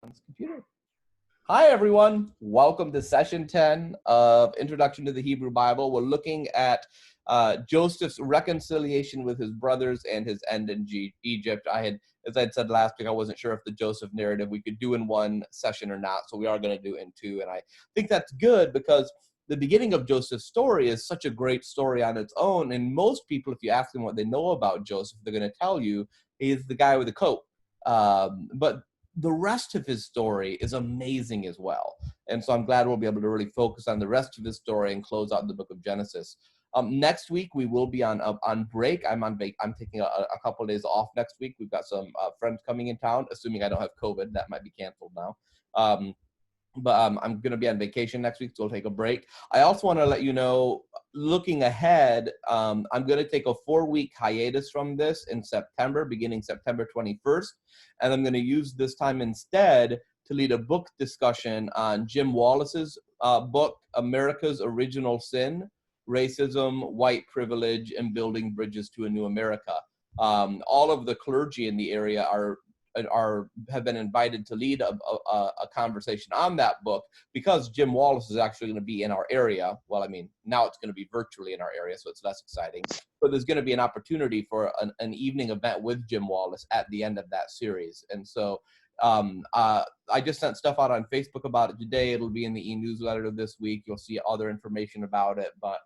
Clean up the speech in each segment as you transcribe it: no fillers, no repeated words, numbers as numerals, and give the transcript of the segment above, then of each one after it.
on this computer. Hi, everyone. Welcome to session 10 of Introduction to the Hebrew Bible. We're looking at Joseph's reconciliation with his brothers and his end in Egypt. As I said last week, I wasn't sure if the Joseph narrative we could do in one session or not, so we are going to do it in two. And I think that's good because the beginning of Joseph's story is such a great story on its own. And most people, if you ask them what they know about Joseph, they're going to tell you he's the guy with the coat. But the rest of his story is amazing as well. And so I'm glad we'll be able to really focus on the rest of his story and close out the book of Genesis. Next week, we will be on break. I'm taking a couple of days off next week. We've got some friends coming in town, assuming I don't have COVID. That might be canceled now. But I'm going to be on vacation next week, so we'll take a break. I also want to let you know, looking ahead, I'm going to take a 4-week hiatus from this in September, beginning September 21st. And I'm going to use this time instead to lead a book discussion on Jim Wallis's book, America's Original Sin, Racism, White Privilege, and Building Bridges to a New America. All of the clergy in the area have been invited to lead a conversation on that book because Jim Wallis is actually going to be in our area. Well, I mean, now it's going to be virtually in our area, so it's less exciting. But there's going to be an opportunity for an evening event with Jim Wallis at the end of that series. And so I just sent stuff out on Facebook about it today. It'll be in the e-newsletter this week. You'll see other information about it. But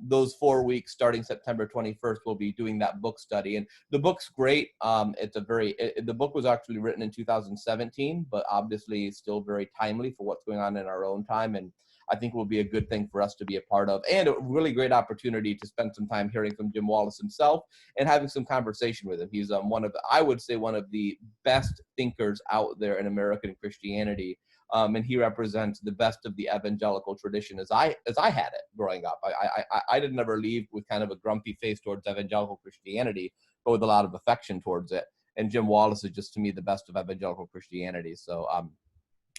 those 4 weeks starting September 21st, we'll be doing that book study. And the book's great. The book was actually written in 2017, but obviously still very timely for what's going on in our own time. And I think will be a good thing for us to be a part of, and a really great opportunity to spend some time hearing from Jim Wallis himself and having some conversation with him. He's one of the best thinkers out there in American Christianity. And he represents the best of the evangelical tradition as I had it growing up. I didn't ever leave with kind of a grumpy face towards evangelical Christianity, but with a lot of affection towards it. And Jim Wallis is just, to me, the best of evangelical Christianity. So,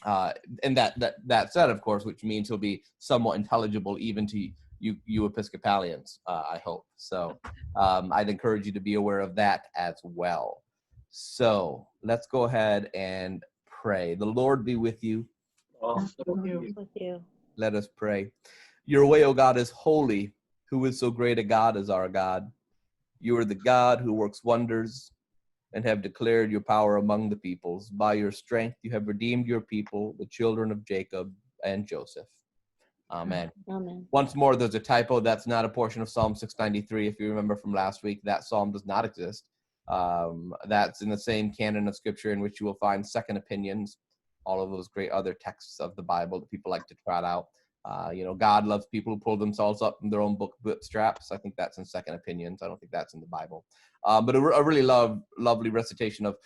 and that said, of course, which means he'll be somewhat intelligible even to you Episcopalians, I hope. So I'd encourage you to be aware of that as well. So let's go ahead and pray. The Lord be with you. With you. Let us pray. Your way, O God, is holy. Who is so great a God as our God? You are the God who works wonders and have declared your power among the peoples. By your strength you have redeemed your people, the children of Jacob and Joseph. Amen. Amen. Once more, there's a typo. That's not a portion of Psalm 693. If you remember from last week, that psalm does not exist. That's in the same canon of scripture in which you will find second opinions, all of those great other texts of the Bible that people like to trot out. God loves people who pull themselves up from their own bootstraps. I think that's in second opinions. I don't think that's in the Bible. But a really lovely recitation of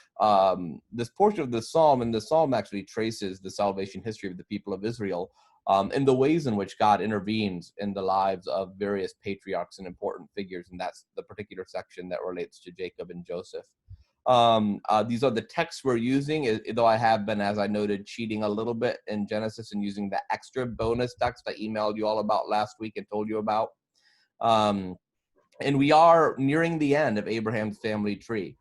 this portion of the psalm. And the psalm actually traces the salvation history of the people of Israel and the ways in which God intervenes in the lives of various patriarchs and important figures. And that's the particular section that relates to Jacob and Joseph. These are the texts we're using, though I have been, as I noted, cheating a little bit in Genesis and using the extra bonus text I emailed you all about last week and told you about. And we are nearing the end of Abraham's family tree.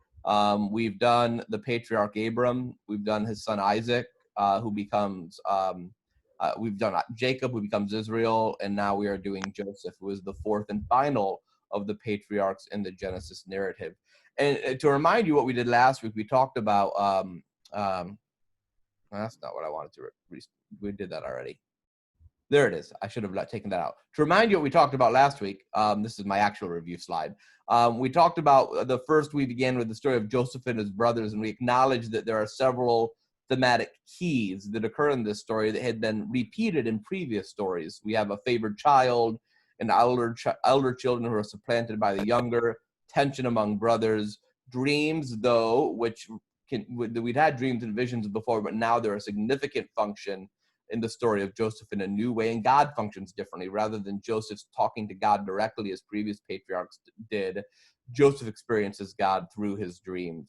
We've done the patriarch Abram. We've done his son Isaac, who becomes, we've done Jacob, who becomes Israel, and now we are doing Joseph, who is the fourth and final of the patriarchs in the Genesis narrative. And to remind you what we did last week, we talked about, that's not what I wanted to, we did that already. There it is. I should have taken that out. To remind you what we talked about last week, this is my actual review slide. We talked about we began with the story of Joseph and his brothers, and we acknowledged that there are several thematic keys that occur in this story that had been repeated in previous stories. We have a favored child, and elder children who are supplanted by the younger, tension among brothers, dreams, though, we'd had dreams and visions before, but now they're a significant function in the story of Joseph in a new way, and God functions differently. Rather than Joseph's talking to God directly as previous patriarchs did, Joseph experiences God through his dreams.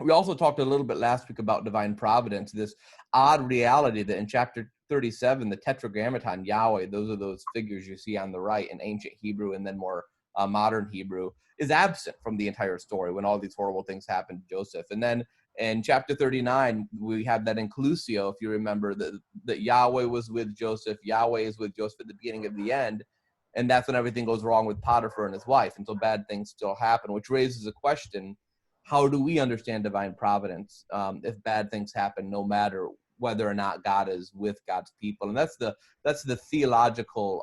We also talked a little bit last week about divine providence, this odd reality that in chapter 37, the Tetragrammaton, Yahweh, those are those figures you see on the right in ancient Hebrew and then more modern Hebrew, is absent from the entire story when all these horrible things happen to Joseph. And then In chapter 39, we have that inclusio, if you remember, that Yahweh was with Joseph. Yahweh is with Joseph at the beginning of the end. And that's when everything goes wrong with Potiphar and his wife. And so bad things still happen, which raises a question. How do we understand divine providence if bad things happen, no matter whether or not God is with God's people? And that's the theological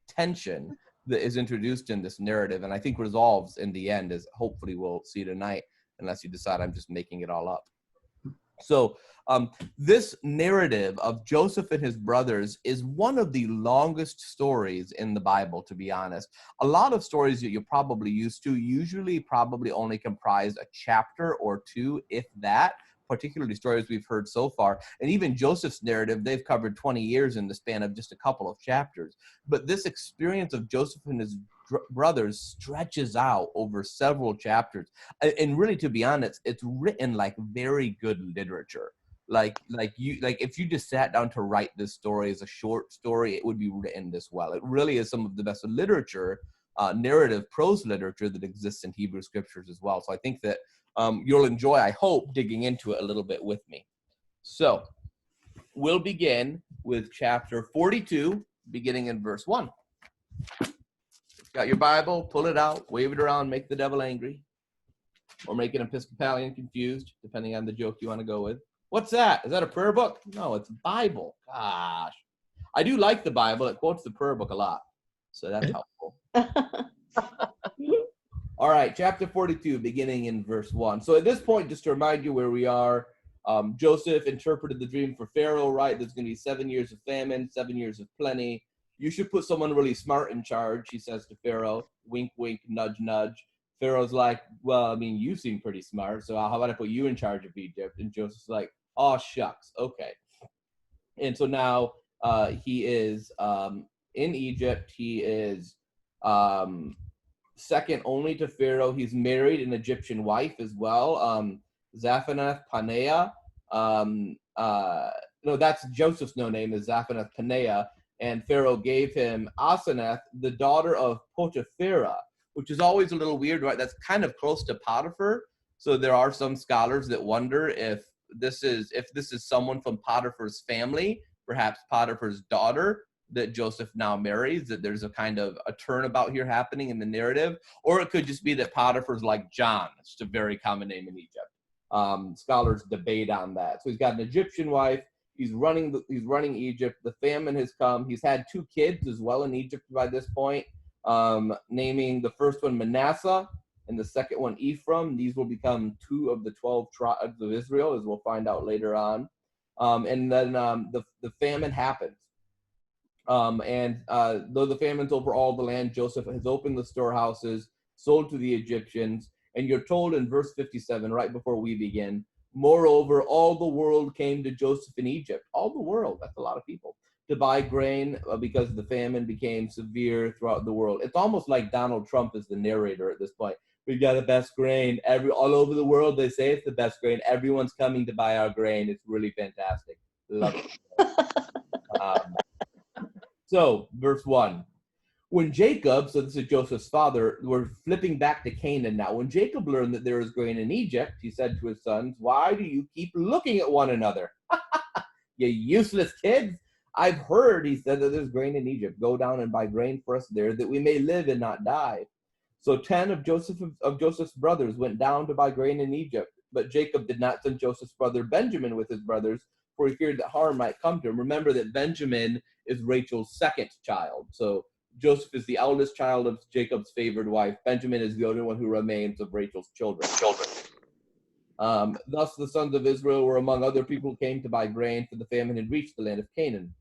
tension that is introduced in this narrative, and I think resolves in the end, as hopefully we'll see tonight, unless you decide I'm just making it all up. So this narrative of Joseph and his brothers is one of the longest stories in the Bible, to be honest. A lot of stories that you're probably used to usually probably only comprise a chapter or two, if that, particularly stories we've heard so far. And even Joseph's narrative, they've covered 20 years in the span of just a couple of chapters. But this experience of Joseph and his brothers stretches out over several chapters. And really, to be honest, it's written like very good literature. Like if you just sat down to write this story as a short story, it would be written this well. It really is some of the best literature, narrative prose literature that exists in Hebrew scriptures as well. So I think that you'll enjoy, I hope, digging into it a little bit with me. So we'll begin with chapter 42, beginning in verse 1. Got your Bible, pull it out, wave it around, make the devil angry, or make an Episcopalian confused, depending on the joke you want to go with. What's that? Is that a prayer book? No, it's Bible. Gosh. I do like the Bible. It quotes the prayer book a lot, so that's helpful. All right, chapter 42, beginning in verse 1. So at this point, just to remind you where we are, Joseph interpreted the dream for Pharaoh, right? There's going to be 7 years of famine, 7 years of plenty. You should put someone really smart in charge, he says to Pharaoh. Wink, wink, nudge, nudge. Pharaoh's like, well, I mean, you seem pretty smart, so how about I put you in charge of Egypt? And Joseph's like, oh, shucks, okay. And so now he is in Egypt. He is second only to Pharaoh. He's married an Egyptian wife as well, Zaphenath Paneah. No, that's Joseph's name is Zaphenath Paneah. And Pharaoh gave him Asenath, the daughter of Potipharah, which is always a little weird, right? That's kind of close to Potiphar. So there are some scholars that wonder if this is someone from Potiphar's family, perhaps Potiphar's daughter, that Joseph now marries, that there's a kind of a turnabout here happening in the narrative, or it could just be that Potiphar's like John. It's just a very common name in Egypt. Scholars debate on that. So he's got an Egyptian wife. He's running Egypt. The famine has come. He's had 2 kids as well in Egypt by this point, naming the first one Manasseh and the second one Ephraim. These will become 2 of the 12 tribes of Israel, as we'll find out later on. And then the famine happens. And though the famine's over all the land, Joseph has opened the storehouses, sold to the Egyptians. And you're told in verse 57, right before we begin, moreover, all the world came to Joseph in Egypt. All the world, that's a lot of people, to buy grain because the famine became severe throughout the world. It's almost like Donald Trump is the narrator at this point. We've got the best grain. All over the world, they say it's the best grain. Everyone's coming to buy our grain. It's really fantastic. Love it. So, verse 1. When Jacob, so this is Joseph's father, we're flipping back to Canaan now. When Jacob learned that there was grain in Egypt, he said to his sons, why do you keep looking at one another? You useless kids. I've heard, he said, that there's grain in Egypt. Go down and buy grain for us there, that we may live and not die. So 10 of Joseph's brothers went down to buy grain in Egypt. But Jacob did not send Joseph's brother Benjamin with his brothers, for he feared that harm might come to him. Remember that Benjamin is Rachel's second child. So Joseph is the eldest child of Jacob's favored wife. Benjamin is the only one who remains of Rachel's children. Thus the sons of Israel were among other people who came to buy grain, for the famine had reached the land of Canaan.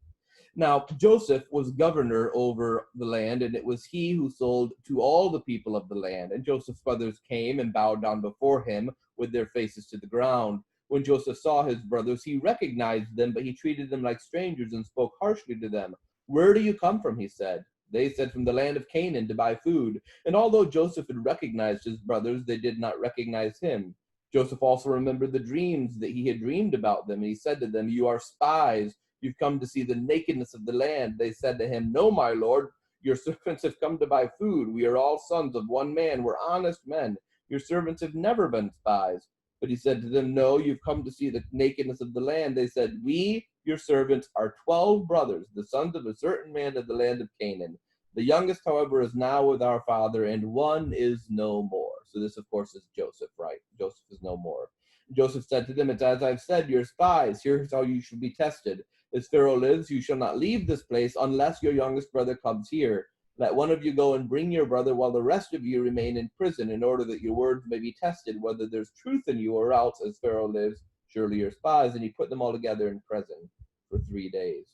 Now Joseph was governor over the land, and it was he who sold to all the people of the land. And Joseph's brothers came and bowed down before him with their faces to the ground. When Joseph saw his brothers, he recognized them, but he treated them like strangers and spoke harshly to them. Where do you come from? He said. They said, from the land of Canaan to buy food. And although Joseph had recognized his brothers, they did not recognize him. Joseph also remembered the dreams that he had dreamed about them. And he said to them, you are spies. You've come to see the nakedness of the land. They said to him, no, my lord, your servants have come to buy food. We are all sons of one man. We're honest men. Your servants have never been spies. But he said to them, no, you've come to see the nakedness of the land. They said, we, your servants, are 12 brothers, the sons of a certain man of the land of Canaan. The youngest, however, is now with our father, and one is no more. So this, of course, is Joseph, right? Joseph is no more. Joseph said to them, it's as I've said, you're spies. Here's how you should be tested. As Pharaoh lives, you shall not leave this place unless your youngest brother comes here. Let one of you go and bring your brother while the rest of you remain in prison, in order that your words may be tested, whether there's truth in you, or else, as Pharaoh lives, surely you're spies. And he put them all together in prison for 3 days.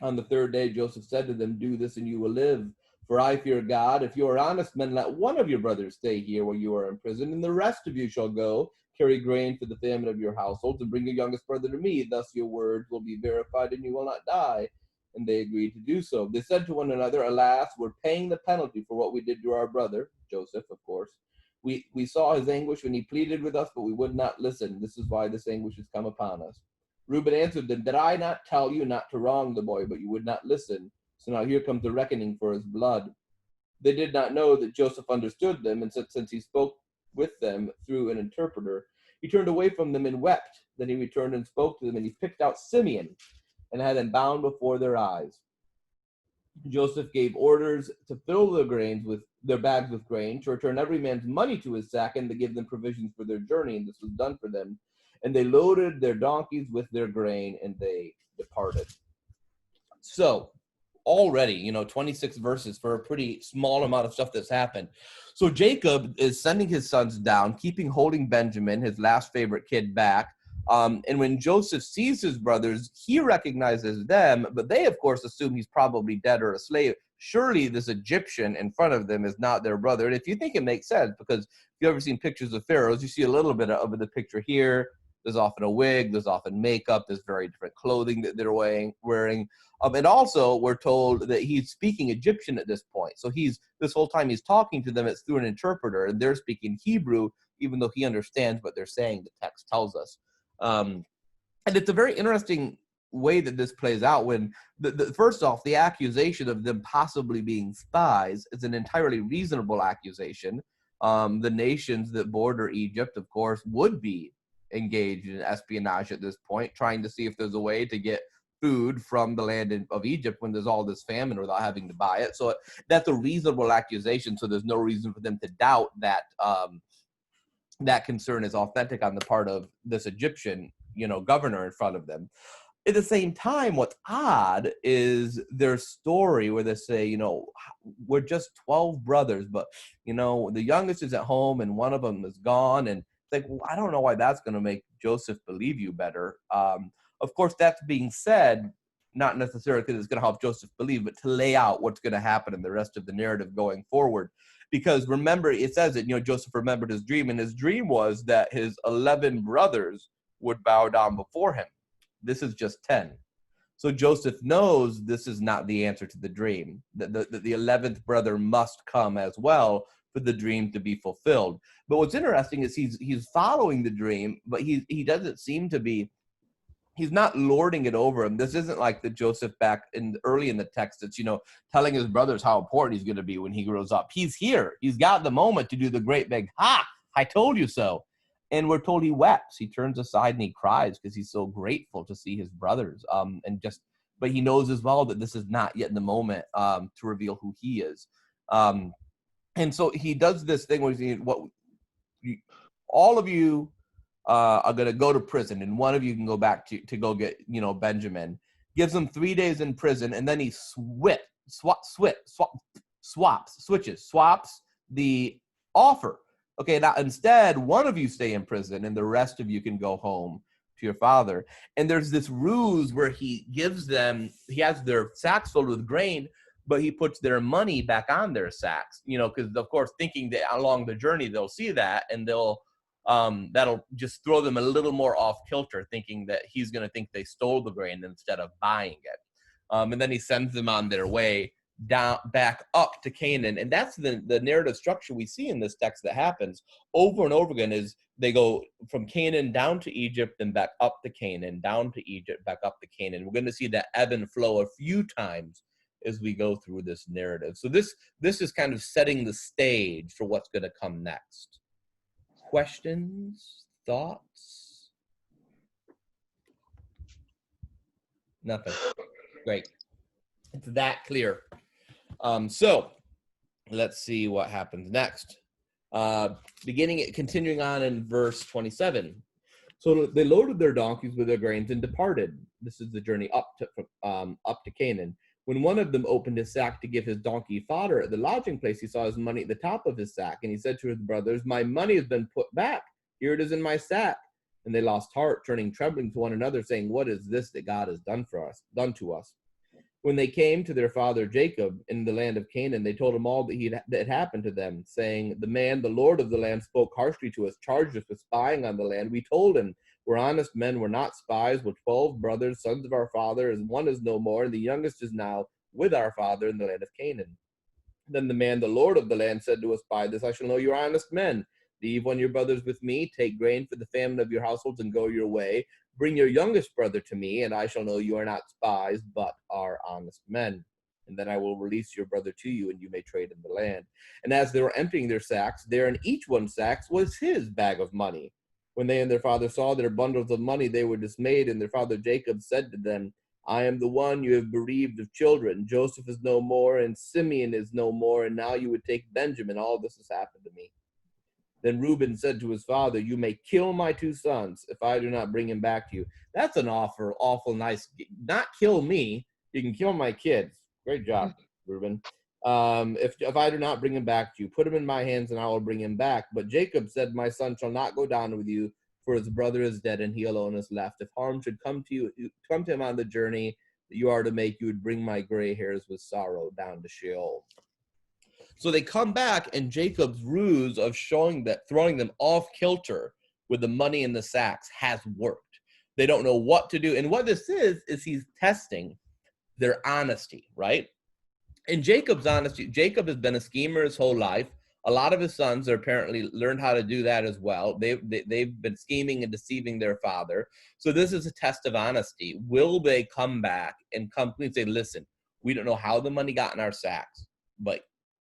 On the third day, Joseph said to them, do this and you will live. For I fear God. If you are honest men, let one of your brothers stay here while you are in prison, and the rest of you shall go, carry grain for the famine of your households, and bring your youngest brother to me. Thus your words will be verified, and you will not die. And they agreed to do so. They said to one another, alas, we're paying the penalty for what we did to our brother, Joseph, of course. We saw his anguish when he pleaded with us, but we would not listen. This is why this anguish has come upon us. Reuben answered them, did I not tell you not to wrong the boy, but you would not listen? So now here comes the reckoning for his blood. They did not know that Joseph understood them, and said, since he spoke with them through an interpreter, he turned away from them and wept. Then he returned and spoke to them, and he picked out Simeon and had him bound before their eyes. Joseph gave orders to fill their bags with grain, to return every man's money to his sack, and to give them provisions for their journey. And this was done for them. And they loaded their donkeys with their grain, and they departed. So already, 26 verses for a pretty small amount of stuff that's happened. So Jacob is sending his sons down, holding Benjamin, his last favorite kid, back. And when Joseph sees his brothers, he recognizes them, but they, of course, assume he's probably dead or a slave. Surely this Egyptian in front of them is not their brother. And if you think it makes sense, because if you've ever seen pictures of pharaohs, you see a little bit of the picture here. There's often a wig, there's often makeup, there's very different clothing that they're wearing. And also, we're told that he's speaking Egyptian at this point. So this whole time he's talking to them, it's through an interpreter, and they're speaking Hebrew, even though he understands what they're saying, the text tells us. And it's a very interesting way that this plays out when, first off, the accusation of them possibly being spies is an entirely reasonable accusation. The nations that border Egypt, of course, would be engaged in espionage at this point, trying to see if there's a way to get food from the land of Egypt when there's all this famine without having to buy it. So that's a reasonable accusation. So there's no reason for them to doubt that that concern is authentic on the part of this Egyptian, governor in front of them. At the same time, what's odd is their story where they say, we're just 12 brothers, but, the youngest is at home and one of them is gone. And it's like, well, I don't know why that's going to make Joseph believe you better. Of course, that's being said, not necessarily because it's going to help Joseph believe, but to lay out what's going to happen in the rest of the narrative going forward. Because remember, it says that, Joseph remembered his dream, and his dream was that his 11 brothers would bow down before him. This is just 10. So Joseph knows this is not the answer to the dream, that the 11th brother must come as well for the dream to be fulfilled. But what's interesting is he's following the dream, but he doesn't seem to be, he's not lording it over him. This isn't like the Joseph back early in the text that's, telling his brothers how important he's going to be when he grows up. He's here. He's got the moment to do the great big, I told you so. And we're told he weeps. He turns aside and he cries because he's so grateful to see his brothers. But he knows as well that this is not yet the moment to reveal who he is. And so he does this thing where all of you are going to go to prison, and one of you can go back to go get, Benjamin. Gives him 3 days in prison, and then he swaps the offer. Okay, now instead, one of you stay in prison, and the rest of you can go home to your father. And there's this ruse where he has their sacks filled with grain, but he puts their money back on their sacks, because, of course, thinking that along the journey they'll see that, and that'll just throw them a little more off kilter, thinking that he's going to think they stole the grain instead of buying it. And then he sends them on their way back up to Canaan. And that's the narrative structure we see in this text that happens over and over again, is they go from Canaan down to Egypt, then back up to Canaan, down to Egypt, back up to Canaan. We're going to see that ebb and flow a few times as we go through this narrative. So this is kind of setting the stage for what's going to come next. Questions? Thoughts? Nothing. Great. It's that clear. So let's see what happens next. Continuing on in verse 27. So they loaded their donkeys with their grains and departed. This is the journey up to Canaan. When one of them opened his sack to give his donkey fodder at the lodging place, he saw his money at the top of his sack, and he said to his brothers, "My money has been put back. Here it is in my sack." And they lost heart, turning trembling to one another, saying, "What is this that God has done to us?" When they came to their father Jacob in the land of Canaan, they told him all that had happened to them, saying, the Lord of the land, spoke harshly to us, charged us with spying on the land. We told him, we're honest men, we're not spies. We're 12 brothers, sons of our father, as one is no more, and the youngest is now with our father in the land of Canaan. Then the Lord of the land, said to us, by this I shall know you're honest men. Leave one of your brothers with me, take grain for the famine of your households, and go your way. Bring your youngest brother to me, and I shall know you are not spies, but are honest men. And then I will release your brother to you, and you may trade in the land. And as they were emptying their sacks, there in each one's sacks was his bag of money. When they and their father saw their bundles of money, they were dismayed, and their father Jacob said to them, I am the one you have bereaved of children. Joseph is no more, and Simeon is no more, and now you would take Benjamin. All this has happened to me. Then Reuben said to his father, you may kill my two sons if I do not bring him back to you. That's an awful nice, not kill me, you can kill my kids. Great job, Reuben. If I do not bring him back to you, put him in my hands and I will bring him back. But Jacob said, my son shall not go down with you, for his brother is dead and he alone is left. If harm should come to him on the journey that you are to make, you would bring my gray hairs with sorrow down to Sheol. So they come back, and Jacob's ruse of throwing them off kilter with the money in the sacks has worked. They don't know what to do. And what this is he's testing their honesty, right? And Jacob's honesty, Jacob has been a schemer his whole life. A lot of his sons are apparently learned how to do that as well. They've been scheming and deceiving their father. So this is a test of honesty. Will they come back and come and say, listen, we don't know how the money got in our sacks, but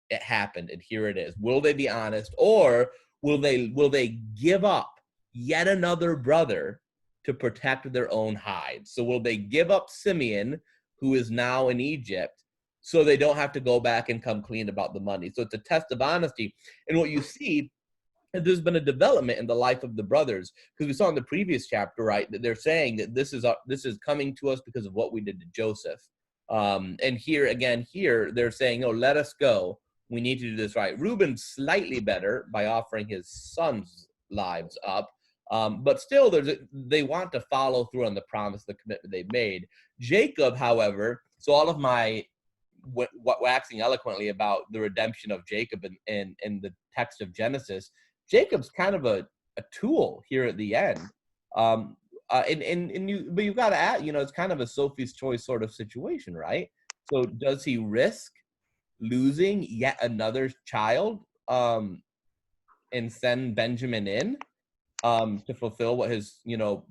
it happened, and here it is. Will they be honest, or will they give up yet another brother to protect their own hide? So will they give up Simeon, who is now in Egypt, so they don't have to go back and come clean about the money? So it's a test of honesty. And what you see, there's been a development in the life of the brothers, because we saw in the previous chapter, right, that they're saying that this is coming to us because of what we did to Joseph. And here they're saying, oh, let us go. We need to do this right. Reuben's slightly better by offering his sons' lives up, but still, they want to follow through on the promise, the commitment they've made. Jacob, however, so all of my waxing eloquently about the redemption of Jacob in the text of Genesis, Jacob's kind of a tool here at the end. But you've got to add, it's kind of a Sophie's choice sort of situation, right? So does he risk losing yet another child and send Benjamin in to fulfill what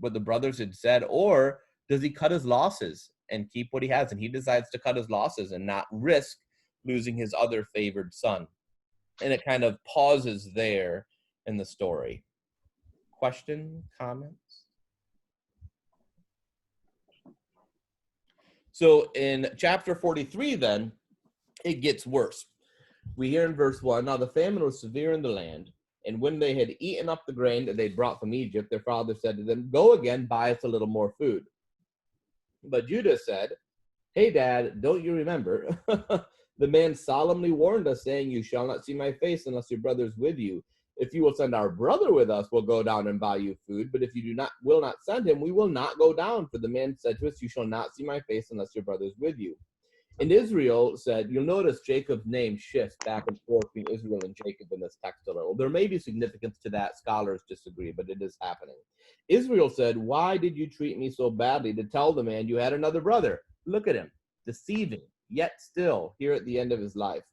what the brothers had said, or does he cut his losses and keep what he has? And he decides to cut his losses and not risk losing his other favored son. And it kind of pauses there in the story. Question, comments? So in chapter 43 then, it gets worse. We hear in verse 1, now the famine was severe in the land, and when they had eaten up the grain that they'd brought from Egypt, their father said to them, go again, buy us a little more food. But Judah said, hey, Dad, don't you remember? The man solemnly warned us, saying, you shall not see my face unless your brother is with you. If you will send our brother with us, we'll go down and buy you food. But if you will not send him, we will not go down. For the man said to us, you shall not see my face unless your brother is with you. And Israel said, you'll notice Jacob's name shifts back and forth between Israel and Jacob in this text a little. There may be significance to that. Scholars disagree, but it is happening. Israel said, why did you treat me so badly to tell the man you had another brother? Look at him, deceiving, yet still here at the end of his life.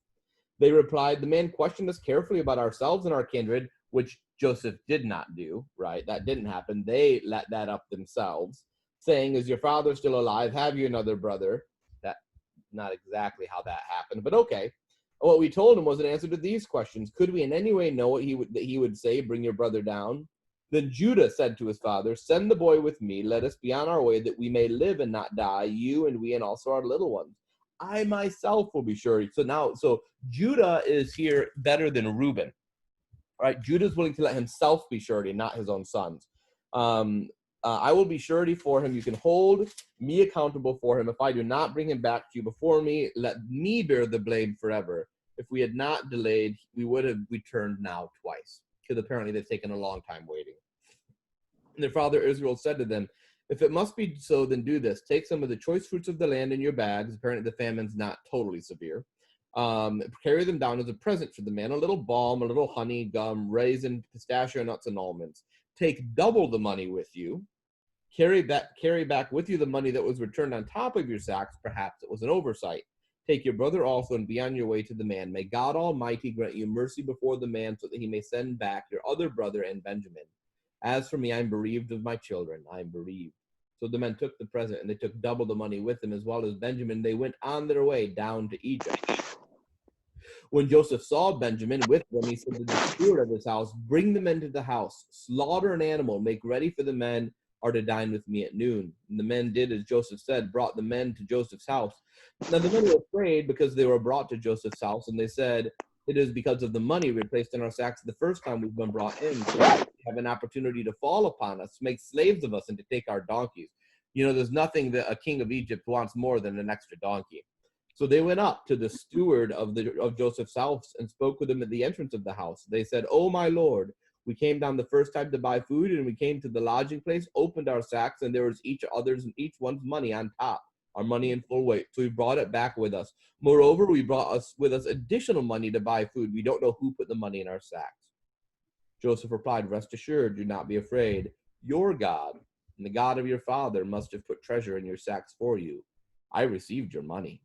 They replied, the man questioned us carefully about ourselves and our kindred, which Joseph did not do, right? That didn't happen. They let that up themselves, saying, is your father still alive? Have you another brother? Not exactly how that happened, but okay. What we told him was an answer to these questions. Could we in any way know what he would say, bring your brother down? Then Judah said to his father, send the boy with me. Let us be on our way that we may live and not die, you and we and also our little ones. I myself will be sure. So Judah is here better than Reuben. Right? Judah's willing to let himself be surety, not his own sons. I will be surety for him. You can hold me accountable for him. If I do not bring him back to you before me, let me bear the blame forever. If we had not delayed, we would have returned now twice, because apparently they've taken a long time waiting. And their father Israel said to them, if it must be so, then do this. Take some of the choice fruits of the land in your bags. Apparently the famine's not totally severe. Carry them down as a present for the man, a little balm, a little honey, gum, raisin, pistachio nuts, and almonds. Take double the money with you. Carry back with you the money that was returned on top of your sacks. Perhaps it was an oversight. Take your brother also and be on your way to the man. May God Almighty grant you mercy before the man so that he may send back your other brother and Benjamin. As for me, I am bereaved of my children. I am bereaved. So the men took the present, and they took double the money with them, as well as Benjamin. They went on their way down to Egypt. When Joseph saw Benjamin with them, he said to the steward of his house, bring the men to the house, slaughter an animal, make ready for the men are to dine with me at noon. And the men did as Joseph said, brought the men to Joseph's house. Now the men were afraid because they were brought to Joseph's house, and they said, it is because of the money we placed in our sacks the first time we've been brought in, so that we have an opportunity to fall upon us, make slaves of us, and to take our donkeys. There's nothing that a king of Egypt wants more than an extra donkey. So they went up to the steward of Joseph's house and spoke with him at the entrance of the house. They said, oh, my lord, we came down the first time to buy food, and we came to the lodging place, opened our sacks, and there was each one's money on top, our money in full weight. So we brought it back with us. Moreover, we brought with us additional money to buy food. We don't know who put the money in our sacks. Joseph replied, rest assured, do not be afraid. Your God and the God of your father must have put treasure in your sacks for you. I received your money.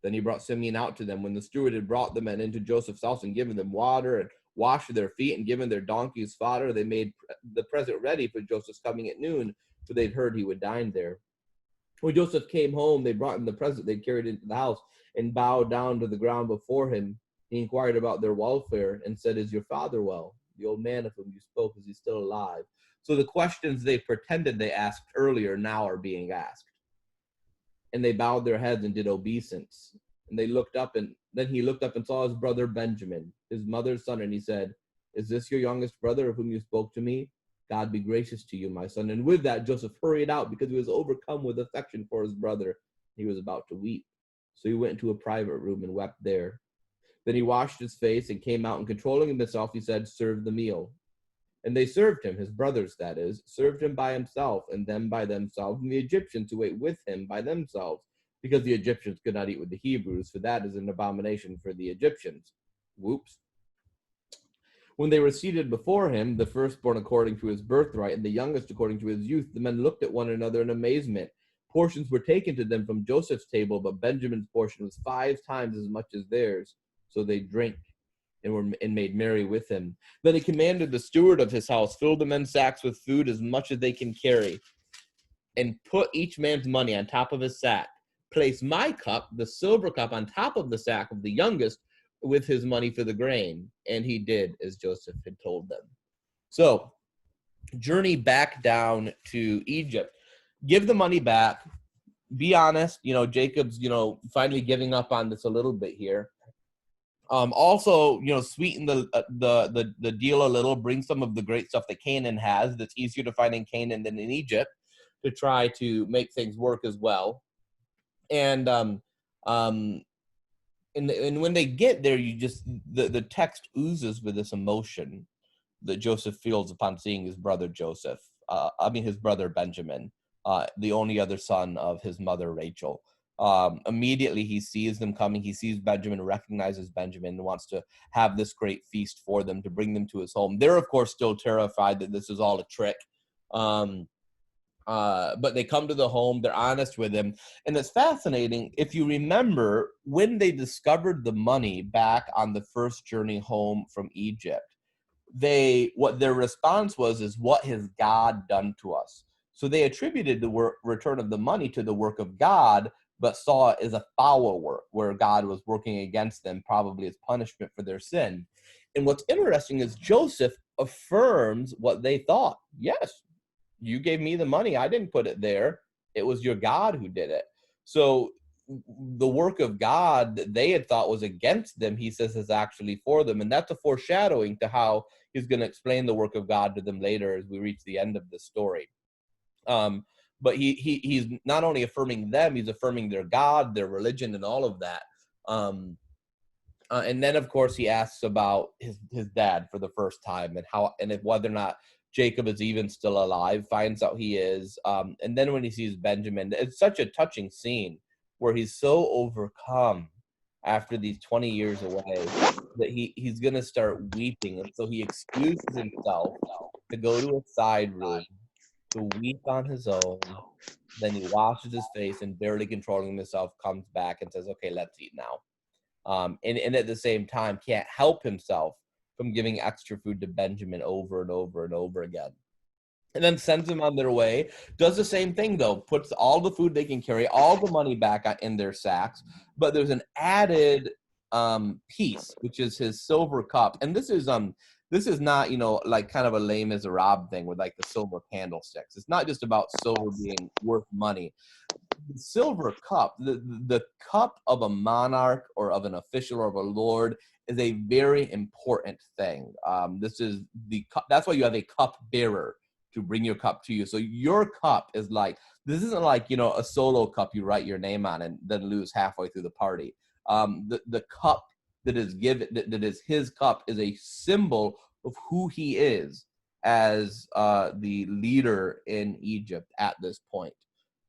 Then he brought Simeon out to them. When the steward had brought the men into Joseph's house and given them water and washed their feet and given their donkeys fodder, they made the present ready for Joseph's coming at noon, for they'd heard he would dine there. When Joseph came home, they brought him the present they carried into the house and bowed down to the ground before him. He inquired about their welfare and said, is your father well? The old man of whom you spoke, is he still alive? So the questions they pretended they asked earlier now are being asked. And they bowed their heads and did obeisance. And they looked up, and then he looked up and saw his brother Benjamin, his mother's son, and he said, is this your youngest brother of whom you spoke to me? God be gracious to you, my son. And with that, Joseph hurried out because he was overcome with affection for his brother. He was about to weep. So he went into a private room and wept there. Then he washed his face and came out, and controlling himself, he said, serve the meal. And they served him, his brothers, that is, served him by himself, and them by themselves, and the Egyptians who ate with him by themselves, because the Egyptians could not eat with the Hebrews, for that is an abomination for the Egyptians. Whoops. When they were seated before him, the firstborn according to his birthright, and the youngest according to his youth, the men looked at one another in amazement. Portions were taken to them from Joseph's table, but Benjamin's portion was 5 times as much as theirs. So they drank and made merry with him. Then he commanded the steward of his house, fill the men's sacks with food as much as they can carry, and put each man's money on top of his sack. Place my cup, the silver cup, on top of the sack of the youngest with his money for the grain. And he did as Joseph had told them. So, journey back down to Egypt. Give the money back. Be honest. Jacob's, finally giving up on this a little bit here. Also, sweeten the deal a little, bring some of the great stuff that Canaan has that's easier to find in Canaan than in Egypt to try to make things work as well. And when they get there, the text oozes with this emotion that Joseph feels upon seeing his brother his brother Benjamin, the only other son of his mother Rachel. Immediately he sees them coming. He sees Benjamin, recognizes Benjamin, and wants to have this great feast for them, to bring them to his home. They're, of course, still terrified that this is all a trick. But they come to the home. They're honest with him. And it's fascinating. If you remember, when they discovered the money back on the first journey home from Egypt, what their response was is, what has God done to us? So they attributed the return of the money to the work of God, but saw it as a foul work where God was working against them, probably as punishment for their sin. And what's interesting is Joseph affirms what they thought. Yes, you gave me the money. I didn't put it there. It was your God who did it. So the work of God that they had thought was against them, he says, is actually for them. And that's a foreshadowing to how he's going to explain the work of God to them later as we reach the end of the story. But he's not only affirming them, he's affirming their God, their religion, and all of that. And then, of course, he asks about his dad for the first time and if whether or not Jacob is even still alive, finds out he is. And then when he sees Benjamin, it's such a touching scene where he's so overcome after these 20 years away that he's going to start weeping. And so he excuses himself to go to a side room to weep on his own. Then he washes his face and, barely controlling himself, comes back and says, okay, let's eat now. And at the same time can't help himself from giving extra food to Benjamin over and over and over again. And then sends them on their way, does the same thing though, puts all the food they can carry, all the money back in their sacks, but there's an added piece, which is his silver cup. And this is not, like kind of a Les Miserables thing with like the silver candlesticks. It's not just about silver being worth money. The silver cup, the cup of a monarch or of an official or of a lord, is a very important thing. This is the cup. That's why you have a cup bearer to bring your cup to you. So your cup is like, this isn't like, a solo cup you write your name on and then lose halfway through the party. The cup that is given, that is his cup, is a symbol of who he is as the leader in Egypt at this point.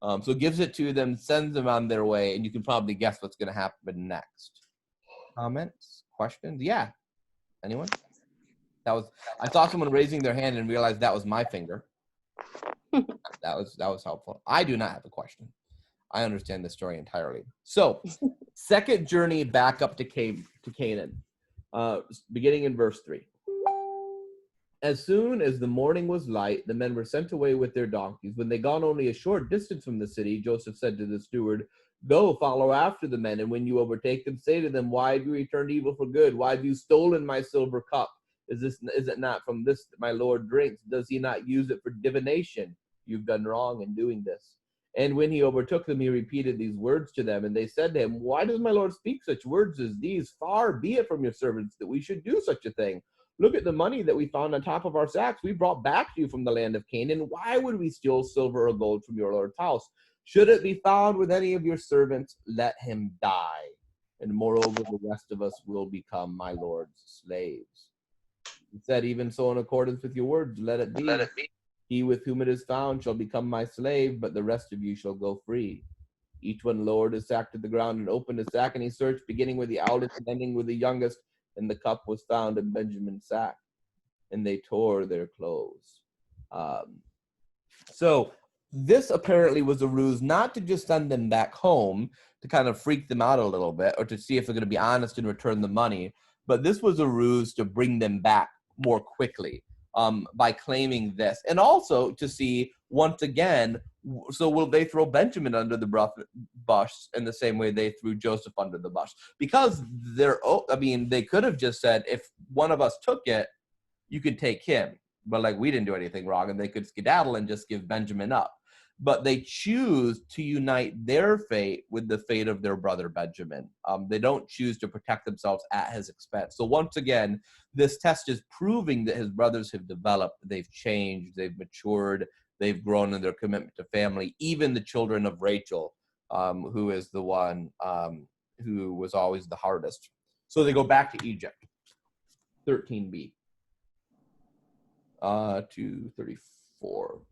So gives it to them, sends them on their way, and you can probably guess what's going to happen next. Comments? Questions? Yeah. Anyone? I saw someone raising their hand and realized that was my finger. That was helpful. I do not have a question. I understand the story entirely. So, second journey back up to Canaan, beginning in verse 3. As soon as the morning was light, the men were sent away with their donkeys. When they gone only a short distance from the city, Joseph said to the steward, "Go, follow after the men, and when you overtake them, say to them, 'Why have you returned evil for good? Why have you stolen my silver cup? Is it not from this that my Lord drinks? Does he not use it for divination? You've done wrong in doing this.' And when he overtook them, he repeated these words to them. And they said to him, 'Why does my Lord speak such words as these? Far be it from your servants that we should do such a thing. Look at the money that we found on top of our sacks. We brought back to you from the land of Canaan. Why would we steal silver or gold from your Lord's house? Should it be found with any of your servants, let him die. And moreover, the rest of us will become my Lord's slaves.' He said, 'Even so, in accordance with your words, let it be. He with whom it is found shall become my slave, but the rest of you shall go free.' Each one lowered his sack to the ground and opened his sack, and he searched, beginning with the eldest and ending with the youngest. And the cup was found in Benjamin's sack, and they tore their clothes." So this apparently was a ruse, not to just send them back home to kind of freak them out a little bit or to see if they're going to be honest and return the money, but this was a ruse to bring them back more quickly by claiming this, and also to see once again, so will they throw Benjamin under the bus in the same way they threw Joseph under the bus? Because they could have just said, if one of us took it, you could take him, but like, we didn't do anything wrong, and they could skedaddle and just give Benjamin up. But they choose to unite their fate with the fate of their brother Benjamin. They don't choose to protect themselves at his expense. So once again, this test is proving that his brothers have developed, they've changed, they've matured, they've grown in their commitment to family, even the children of Rachel, who is the one who was always the hardest. So they go back to Egypt. 13b. 234.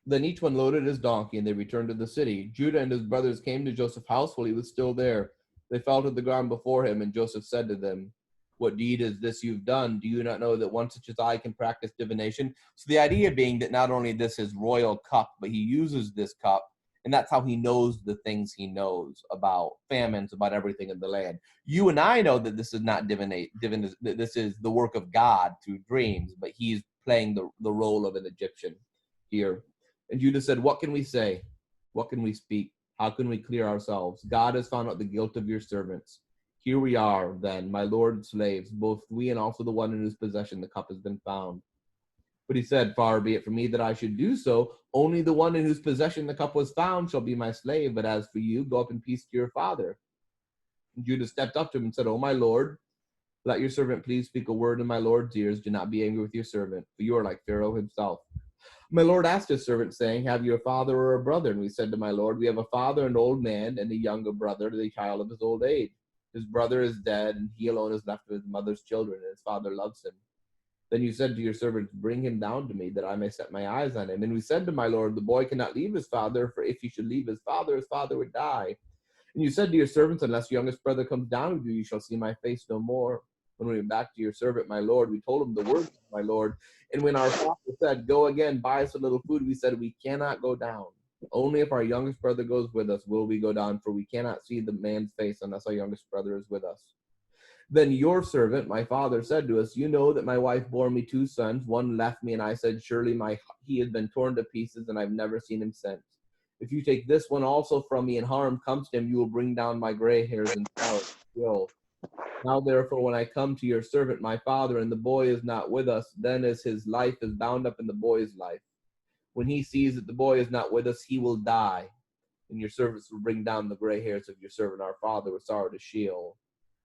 Then each one loaded his donkey, and they returned to the city. Judah and his brothers came to Joseph's house while he was still there. They fell to the ground before him, and Joseph said to them, "What deed is this you've done? Do you not know that one such as I can practice divination?" So the idea being that not only this is royal cup, but he uses this cup, and that's how he knows the things he knows about famines, about everything in the land. You and I know that this is not that this is the work of God through dreams, but he's playing the role of an Egyptian here. And Judah said, "What can we say? What can we speak? How can we clear ourselves? God has found out the guilt of your servants. Here we are, then, my lord's slaves, both we and also the one in whose possession the cup has been found. But he said, far be it from me that I should do so. Only the one in whose possession the cup was found shall be my slave. But as for you, go up in peace to your father. And Judah stepped up to him and said, O my lord, let your servant please speak a word in my lord's ears. Do not be angry with your servant, for you are like Pharaoh himself. My lord asked his servant, saying, have you a father or a brother? And we said to my lord, we have a father, an old man, and a younger brother, the child of his old age. His brother is dead, and he alone is left with his mother's children, and his father loves him. Then you said to your servants, bring him down to me, that I may set my eyes on him. And we said to my lord, the boy cannot leave his father, for if he should leave his father would die. And you said to your servants, unless your youngest brother comes down with you, you shall see my face no more. When we went back to your servant, my lord, we told him the words of my lord. And when our father said, go again, buy us a little food, we said, we cannot go down. Only if our youngest brother goes with us will we go down, for we cannot see the man's face unless our youngest brother is with us. Then your servant, my father, said to us, you know that my wife bore me 2 sons. One left me, and I said, surely he has been torn to pieces, and I've never seen him since. If you take this one also from me, and harm comes to him, you will bring down my gray hairs and still. Now therefore, when I come to your servant, my father, and the boy is not with us, then as his life is bound up in the boy's life. When he sees that the boy is not with us, he will die. And your servants will bring down the gray hairs of your servant, our father, with sorrow to Sheol.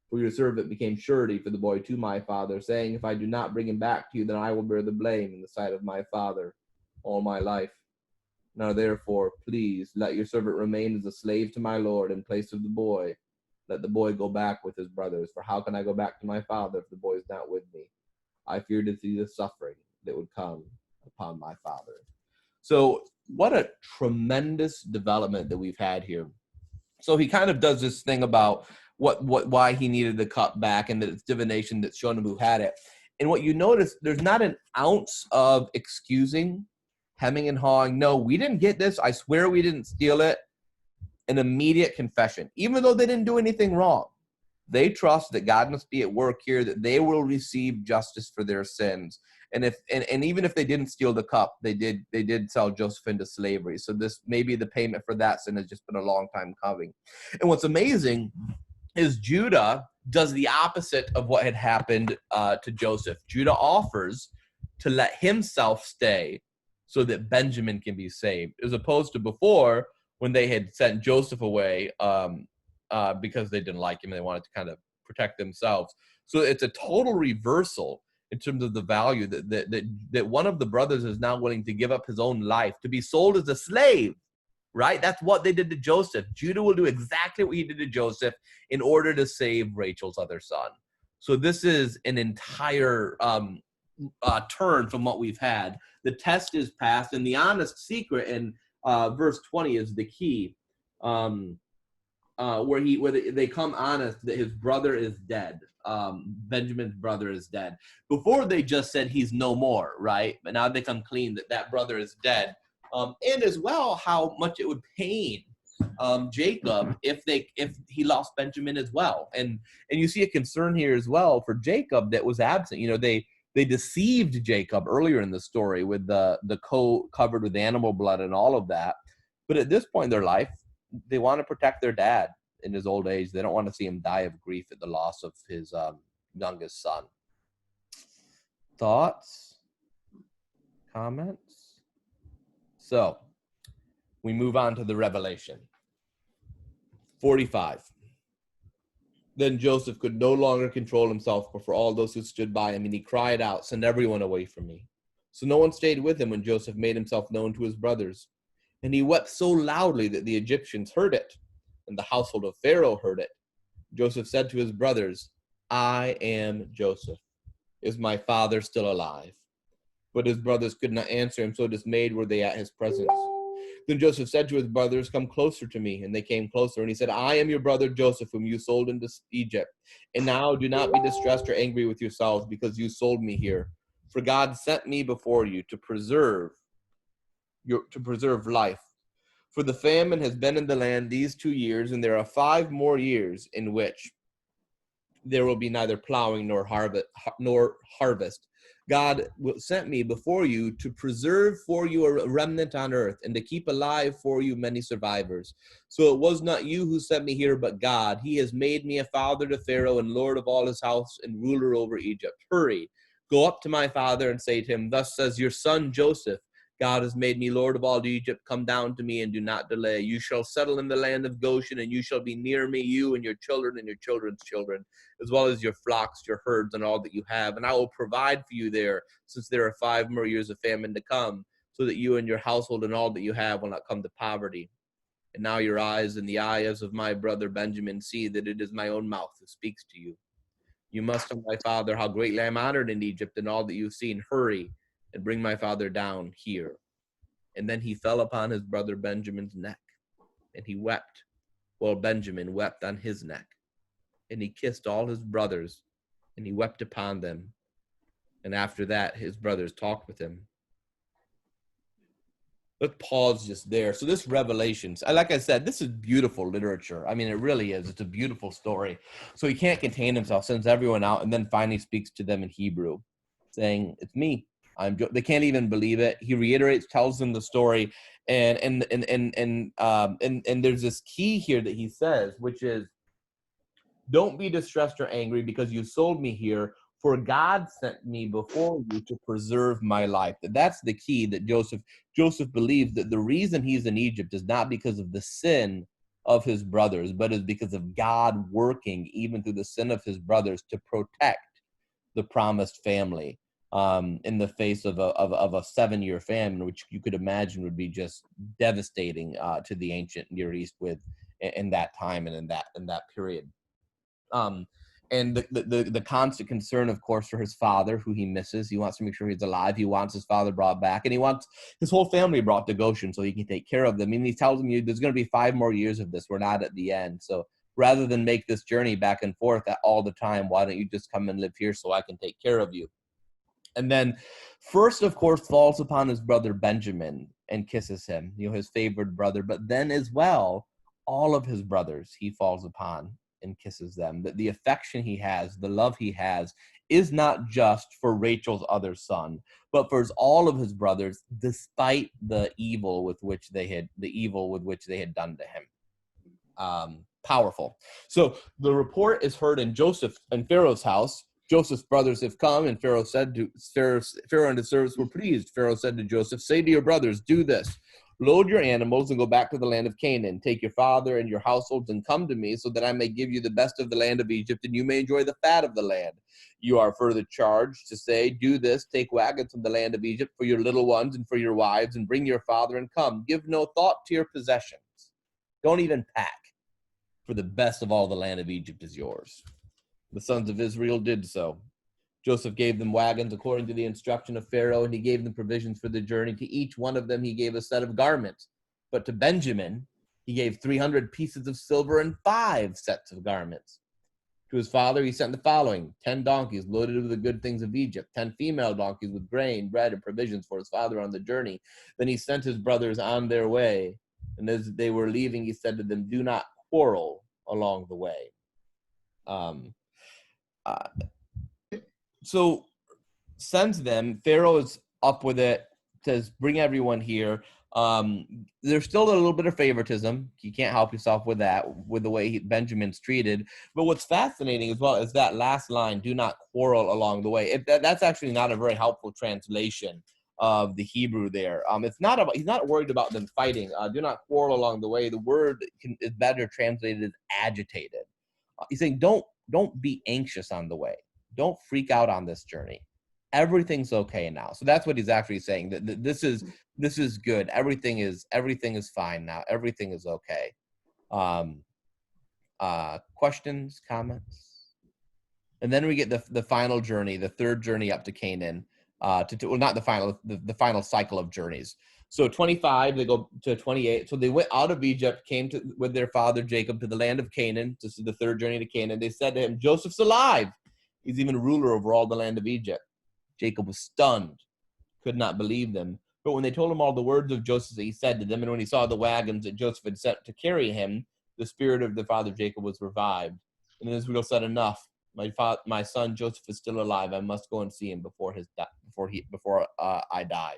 For your servant became surety for the boy to my father, saying, if I do not bring him back to you, then I will bear the blame in the sight of my father all my life. Now therefore, please, let your servant remain as a slave to my lord in place of the boy. Let the boy go back with his brothers. For how can I go back to my father if the boy is not with me? I fear to see the suffering that would come upon my father. So what a tremendous development that we've had here. So he kind of does this thing about why he needed the cup back, and that it's divination that's shown him who had it. And what you notice, there's not an ounce of excusing, hemming and hawing. No, we didn't get this. I swear we didn't steal it. An immediate confession, even though they didn't do anything wrong. They trust that God must be at work here, that they will receive justice for their sins. And even if they didn't steal the cup, they did sell Joseph into slavery. So this maybe the payment for that sin has just been a long time coming. And what's amazing is Judah does the opposite of what had happened to Joseph. Judah offers to let himself stay so that Benjamin can be saved, as opposed to before when they had sent Joseph away because they didn't like him and they wanted to kind of protect themselves. So it's a total reversal in terms of the value that one of the brothers is now willing to give up his own life to be sold as a slave, right? That's what they did to Joseph. Judah will do exactly what he did to Joseph in order to save Rachel's other son. So this is an entire turn from what we've had. The test is passed, and the honest secret in verse 20 is the key, where they come honest that his brother is dead. Benjamin's brother is dead. Before they just said he's no more, right? But now they come clean that brother is dead. And as well, how much it would pain Jacob if he lost Benjamin as well. And you see a concern here as well for Jacob that was absent. You know, they deceived Jacob earlier in the story with the coat covered with animal blood and all of that. But at this point in their life, they want to protect their dad in his old age. They don't want to see him die of grief at the loss of his youngest son. Thoughts? Comments? So we move on to the revelation. 45. Then Joseph could no longer control himself before all those who stood by him, and he cried out, "Send everyone away from me." So no one stayed with him when Joseph made himself known to his brothers. And he wept so loudly that the Egyptians heard it, and the household of Pharaoh heard it. Joseph said to his brothers, "I am Joseph. Is my father still alive?" But his brothers could not answer him, so dismayed were they at his presence. Then Joseph said to his brothers, "Come closer to me." And they came closer, and he said, "I am your brother Joseph, whom you sold into Egypt. And now do not be distressed or angry with yourselves because you sold me here. For God sent me before you to preserve life. For the famine has been in the land these 2 years, and there are 5 more years in which there will be neither plowing nor harvest. God sent me before you to preserve for you a remnant on earth and to keep alive for you many survivors. So it was not you who sent me here, but God. He has made me a father to Pharaoh and lord of all his house and ruler over Egypt. Hurry, go up to my father and say to him, thus says your son Joseph, God has made me Lord of all Egypt. Come down to me and do not delay. You shall settle in the land of Goshen, and you shall be near me, you and your children and your children's children, as well as your flocks, your herds, and all that you have. And I will provide for you there, since there are 5 more years of famine to come, so that you and your household and all that you have will not come to poverty. And now your eyes and the eyes of my brother Benjamin see that it is my own mouth that speaks to you. You must tell my father how greatly I am honored in Egypt and all that you've seen. Hurry and bring my father down here. And then he fell upon his brother Benjamin's neck, and he wept, while Benjamin wept on his neck. And he kissed all his brothers, and he wept upon them. And after that, his brothers talked with him. Let's pause just there. So this Revelations, like I said, this is beautiful literature. I mean, it really is. It's a beautiful story. So he can't contain himself, sends everyone out, and then finally speaks to them in Hebrew, saying, it's me. They can't even believe it. He reiterates, tells them the story, and there's this key here that he says, which is, don't be distressed or angry because you sold me here, for God sent me before you to preserve my life. That's the key that Joseph believes that the reason he's in Egypt is not because of the sin of his brothers, but is because of God working even through the sin of his brothers to protect the promised family in the face of a 7-year famine, which you could imagine would be just devastating to the ancient Near East in that time and in that period. And the constant concern, of course, for his father, who he misses. He wants to make sure he's alive. He wants his father brought back, and he wants his whole family brought to Goshen so he can take care of them. And he tells him, there's going to be 5 more years of this. We're not at the end. So rather than make this journey back and forth all the time, why don't you just come and live here so I can take care of you? And then first, of course, falls upon his brother Benjamin and kisses him, his favored brother. But then as well, all of his brothers he falls upon and kisses them. That the affection he has, the love he has, is not just for Rachel's other son, but for all of his brothers, despite the evil with which they had done to him. Powerful. So the report is heard in Pharaoh's house. Joseph's brothers have come, and Pharaoh and his servants were pleased. Pharaoh said to Joseph, say to your brothers, do this. Load your animals and go back to the land of Canaan. Take your father and your households and come to me so that I may give you the best of the land of Egypt and you may enjoy the fat of the land. You are further charged to say, do this, take wagons from the land of Egypt for your little ones and for your wives and bring your father and come. Give no thought to your possessions. Don't even pack, for the best of all the land of Egypt is yours. The sons of Israel did so. Joseph gave them wagons according to the instruction of Pharaoh, and he gave them provisions for the journey. To each one of them he gave a set of garments. But to Benjamin he gave 300 pieces of silver and 5 sets of garments. To his father he sent the following: 10 donkeys loaded with the good things of Egypt, 10 female donkeys with grain, bread, and provisions for his father on the journey. Then he sent his brothers on their way, and as they were leaving he said to them, do not quarrel along the way. So sends them. Pharaoh is up with it, says, bring everyone here. There's still a little bit of favoritism. You can't help yourself with that, with the way Benjamin's treated. But what's fascinating as well is that last line, do not quarrel along the way. That's actually not a very helpful translation of the Hebrew there. It's not about, he's not worried about them fighting. Do not quarrel along the way. The word is better translated as agitated. He's saying, don't be anxious on the way. Don't freak out on this journey. Everything's okay now. So that's what he's actually saying. That this is good. Everything is fine now. Everything is okay. Questions, comments, and then we get the final journey, the third journey up to Canaan. Not the final, the final cycle of journeys. So 25, they go to 28. So they went out of Egypt, came with their father Jacob to the land of Canaan. This is the third journey to Canaan. They said to him, Joseph's alive. He's even ruler over all the land of Egypt. Jacob was stunned, could not believe them. But when they told him all the words of Joseph that he said to them, and when he saw the wagons that Joseph had set to carry him, the spirit of the father Jacob was revived. And Israel said, enough. My son Joseph is still alive. I must go and see him before I die.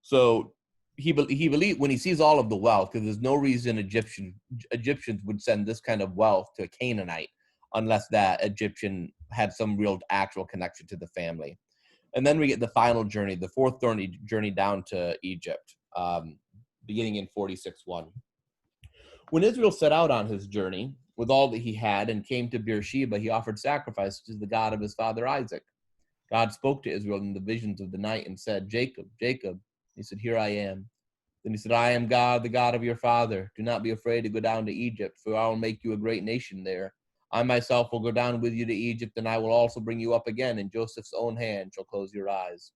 So he believed when he sees all of the wealth, because there's no reason Egyptians would send this kind of wealth to a Canaanite unless that Egyptian had some real actual connection to the family. And then we get the final journey, the fourth journey down to Egypt, beginning in 46:1. When Israel set out on his journey with all that he had and came to Beersheba, he offered sacrifice to the God of his father Isaac. God spoke to Israel in the visions of the night and said, "Jacob, Jacob." He said, "Here I am." Then he said, "I am God, the God of your father. Do not be afraid to go down to Egypt, for I will make you a great nation there. I myself will go down with you to Egypt, and I will also bring you up again, and Joseph's own hand shall close your eyes."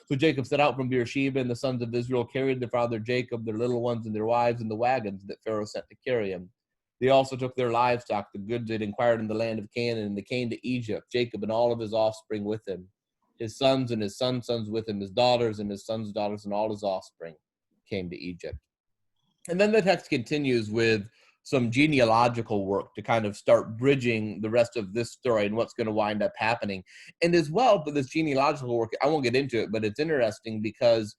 So Jacob set out from Beersheba, and the sons of Israel carried their father Jacob, their little ones, and their wives in the wagons that Pharaoh sent to carry him. They also took their livestock, the goods they'd inquired in the land of Canaan, and they came to Egypt, Jacob and all of his offspring with him, his sons and his sons' sons with him, his daughters and his sons' daughters, and all his offspring came to Egypt. And then the text continues with some genealogical work to kind of start bridging the rest of this story and what's going to wind up happening. And as well, for this genealogical work, I won't get into it, but it's interesting because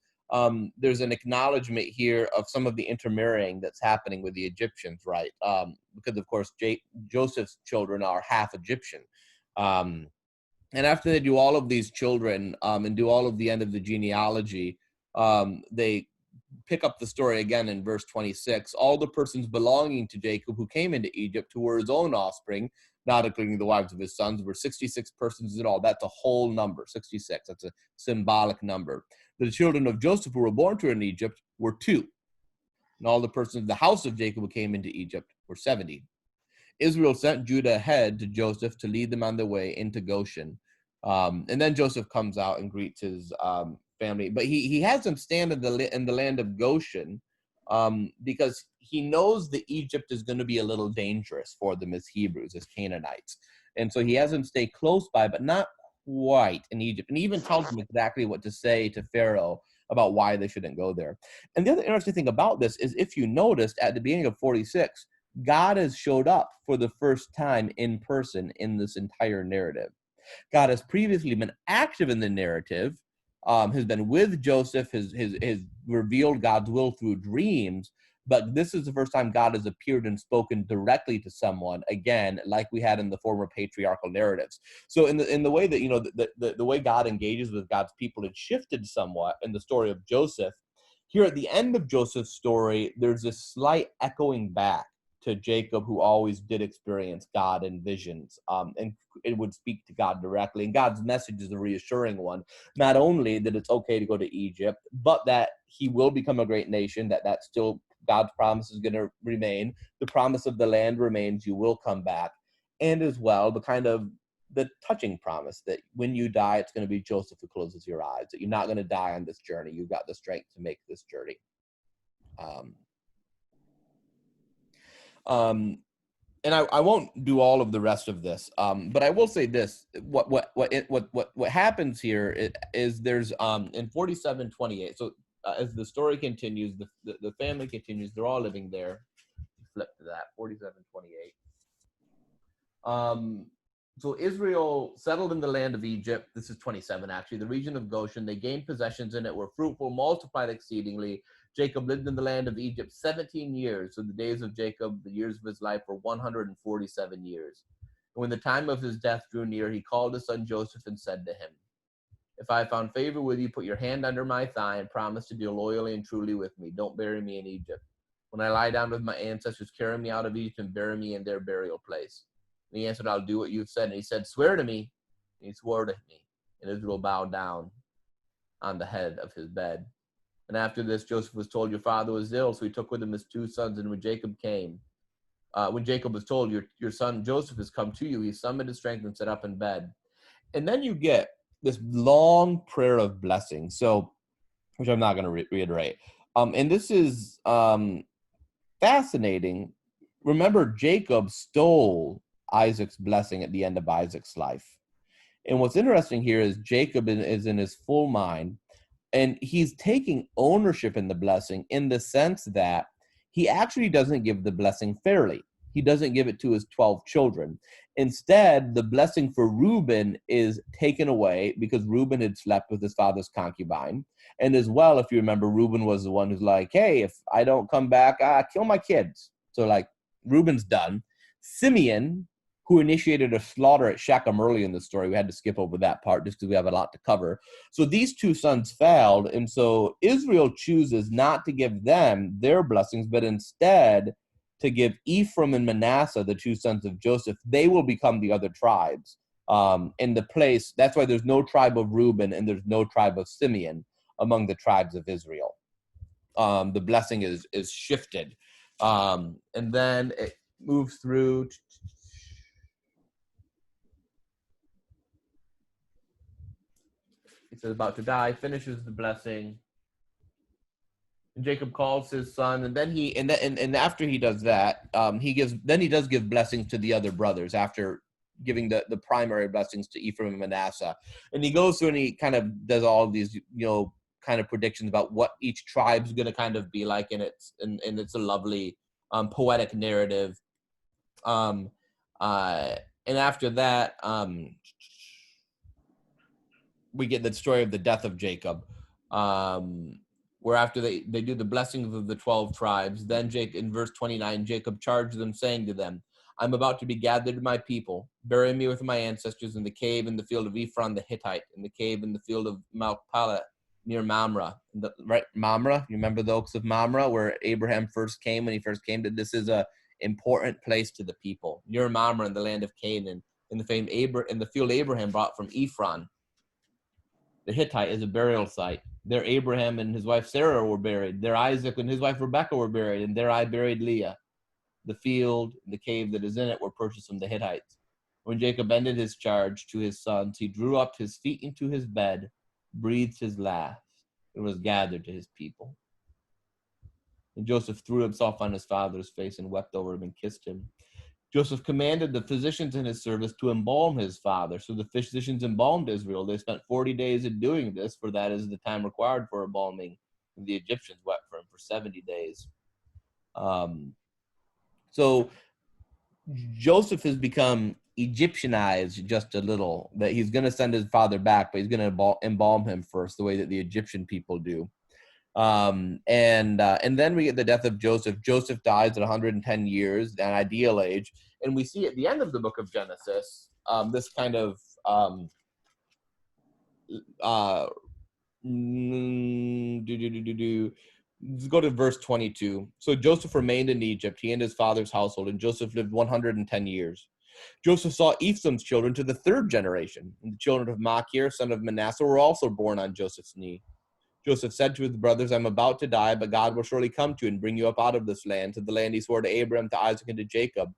there's an acknowledgement here of some of the intermarrying that's happening with the Egyptians, right? Because, of course, Joseph's children are half Egyptian. And after they do all of these children and do all of the end of the genealogy, they pick up the story again in verse 26. All the persons belonging to Jacob who came into Egypt, who were his own offspring, not including the wives of his sons, were 66 persons in all. That's a whole number, 66. That's a symbolic number. The children of Joseph who were born to her in Egypt were 2. And all the persons of the house of Jacob who came into Egypt were 70. Israel sent Judah ahead to Joseph to lead them on their way into Goshen. And then Joseph comes out and greets his family, but he has them stand in the land of Goshen because he knows that Egypt is going to be a little dangerous for them as Hebrews, as Canaanites, and so he has them stay close by, but not quite in Egypt, and he even tells them exactly what to say to Pharaoh about why they shouldn't go there. And the other interesting thing about this is, if you noticed at the beginning of 46, God has showed up for the first time in person in this entire narrative. God has previously been active in the narrative, has been with Joseph, has revealed God's will through dreams, but this is the first time God has appeared and spoken directly to someone, again, like we had in the former patriarchal narratives. So in the way that, you know, the way God engages with God's people had shifted somewhat in the story of Joseph. Here at the end of Joseph's story, there's a slight echoing back to Jacob, who always did experience God in visions, and it would speak to God directly. And God's message is a reassuring one, not only that it's okay to go to Egypt, but that he will become a great nation, that's still God's promise is going to remain. The promise of the land remains, you will come back. And as well, the touching promise that when you die, it's going to be Joseph who closes your eyes, that you're not going to die on this journey. You've got the strength to make this journey. And I won't do all of the rest of this, but I will say this: what happens here is there's in 47:28. So as the story continues, the family continues. They're all living there. Flip to that 47:28. So Israel settled in the land of Egypt. This is 27 actually. The region of Goshen. They gained possessions in it, were fruitful, multiplied exceedingly. Jacob lived in the land of Egypt 17 years. So the days of Jacob, the years of his life, were 147 years. And when the time of his death drew near, he called his son Joseph and said to him, "If I found favor with you, put your hand under my thigh and promise to deal loyally and truly with me. Don't bury me in Egypt. When I lie down with my ancestors, carry me out of Egypt and bury me in their burial place." And he answered, "I'll do what you've said." And he said, "Swear to me." And he swore to me. And Israel bowed down on the head of his bed. And after this, Joseph was told, "Your father was ill." So he took with him his 2 sons. And when Jacob was told, your son Joseph has come to you, he summoned his strength and sat up in bed. And then you get this long prayer of blessing, so which I'm not going to reiterate. And this is fascinating. Remember, Jacob stole Isaac's blessing at the end of Isaac's life. And what's interesting here is Jacob is in his full mind, and he's taking ownership in the blessing in the sense that he actually doesn't give the blessing fairly. He doesn't give it to his 12 children. Instead, the blessing for Reuben is taken away because Reuben had slept with his father's concubine. And as well, if you remember, Reuben was the one who's like, hey, if I don't come back, kill my kids. So like Reuben's done. Simeon, who initiated a slaughter at Shechem early in the story, we had to skip over that part just because we have a lot to cover. So these two sons failed. And so Israel chooses not to give them their blessings, but instead to give Ephraim and Manasseh, the two sons of Joseph. They will become the other tribes in the place. That's why there's no tribe of Reuben and there's no tribe of Simeon among the tribes of Israel. The blessing is shifted. And then it moves through. He says about to die, finishes the blessing. And Jacob calls his son, and then and after he does that, he does give blessings to the other brothers after giving the primary blessings to Ephraim and Manasseh. And he goes through and he kind of does all of these, kind of predictions about what each tribe's going to kind of be like, and it's a lovely poetic narrative. And after that, we get the story of the death of Jacob. Where after they do the blessings of the 12 tribes, then in verse 29, Jacob charged them, saying to them, I'm about to be gathered to my people. Bury me with my ancestors in the cave in the field of Ephron the Hittite, in the cave in the field of Machpelah near Mamre. Right, Mamre? You remember the oaks of Mamre where Abraham first came when he first came? This is a important place to the people. Near Mamre in the land of Canaan, in the field Abraham brought from Ephron. The Hittite is a burial site. There Abraham and his wife Sarah were buried. There Isaac and his wife Rebekah were buried. And there I buried Leah. The field and the cave that is in it were purchased from the Hittites. When Jacob ended his charge to his sons, he drew up his feet into his bed, breathed his last, and was gathered to his people. And Joseph threw himself on his father's face and wept over him and kissed him. Joseph commanded the physicians in his service to embalm his father. So the physicians embalmed Israel. They spent 40 days in doing this, for that is the time required for embalming. And the Egyptians wept for him for 70 days. So Joseph has become Egyptianized just a little, that he's going to send his father back, but he's going to embalm him first, the way that the Egyptian people do. And then we get the death of Joseph. Joseph dies at 110 years, an ideal age, and we see at the end of the book of Genesis this kind of let's go to verse 22. So Joseph remained in Egypt, he and his father's household, and Joseph lived 110 years. Joseph saw Ephraim's children to the third generation, and the children of Machir, son of Manasseh, were also born on Joseph's knee. Joseph said to his brothers, I'm about to die, but God will surely come to you and bring you up out of this land, to the land he swore to Abraham, to Isaac, and to Jacob.